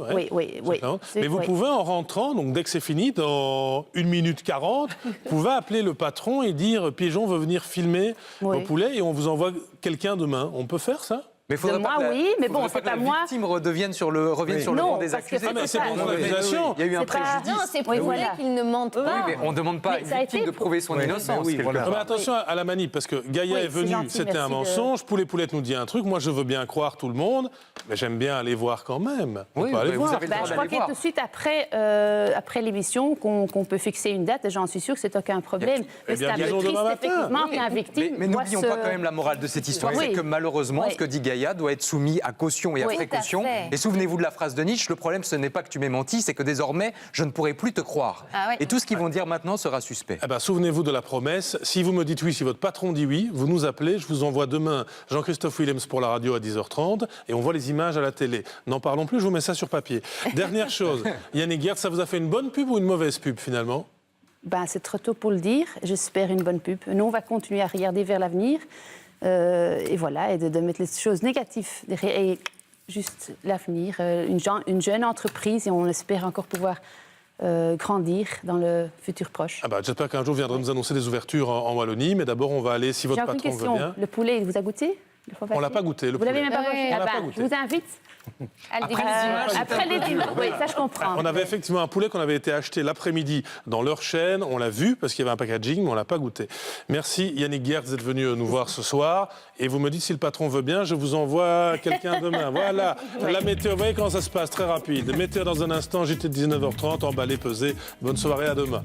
Mais vous pouvez, en rentrant, donc dès que c'est fini, dans 1 minute 40, vous pouvez appeler le patron et dire « Pigeon veut venir filmer vos poulets et on vous envoie quelqu'un demain ». On peut faire ça? Mais il faudrait moi, pas que oui, mais bon, faudrait c'est que la pas moi. victime revienne sur le banc des parce que accusés. c'est pas c'est ça. pour son accusation. Il y a eu un C'est pas- préjudice. Non, c'est Oui, prouvé voilà. qu'il ne mente pas. Oui, mais on ne demande pas à Mais une ça a victime été de prouver son Oui, innocence. oui, quelque voilà. part. Non, mais attention à la manip, parce que Gaïa Oui, est c'est venue, gentil, c'était un merci de- mensonge. Poulet-Poulette nous dit un truc. Moi, je veux bien croire tout le monde, mais j'aime bien aller voir quand même. On Oui, peut aller mais vous voir. avez le droit Je crois d'aller que voir. tout de suite après l'émission, qu'on peut fixer une date, et j'en suis sûre que c'est aucun problème. Mais c'est bien, un peu disons triste, demain matin. effectivement, qu'un victime. Mais doit n'oublions se- pas quand même la morale de cette histoire, Oui. c'est que malheureusement, Oui. ce que dit Gaïa doit être soumis à caution et à Oui, précaution. tout à fait. Et souvenez-vous de la phrase de Nietzsche, le problème ce n'est pas que tu m'aies menti, c'est que désormais, je ne pourrai plus te croire. Ah ouais. Et tout ce qu'ils vont dire maintenant sera suspect. Eh ben, souvenez-vous de la promesse. Si vous me dites oui, si votre patron dit oui, vous nous appelez. Je vous envoie demain Jean-Christophe Willems pour la radio à 10h30 et on voit les images à la télé. N'en parlons plus, je vous mets ça sur papier. Dernière chose, Yannick Guert, ça vous a fait une bonne pub ou une mauvaise pub finalement? Ben, c'est trop tôt pour le dire. J'espère une bonne pub. Nous, on va continuer à regarder vers l'avenir. Et voilà, et de mettre les choses négatives et juste l'avenir. Une jeune entreprise et on espère encore pouvoir grandir dans le futur proche. Ah bah, j'espère qu'un jour viendra nous annoncer des ouvertures en Wallonie, mais d'abord on va aller, si J'ai votre encore une patron veut question. bien. Le poulet, il vous a goûté le fois On l'a passé pas goûté, le Vous l'avez poulet. même pas Ouais, goûté. on l'a pas Je goûté. vous invite. Après les images. Oui, ça je comprends. On avait effectivement un poulet qu'on avait été acheté l'après-midi dans leur chaîne. On l'a vu parce qu'il y avait un packaging, mais on l'a pas goûté. Merci Yannick Guert d'être venu nous voir ce soir. Et vous me dites si le patron veut bien, je vous envoie quelqu'un demain. Voilà, la météo. Vous voyez comment ça se passe, très rapide. Météo dans un instant, j'étais 19h30, emballé, pesé. Bonne soirée, à demain.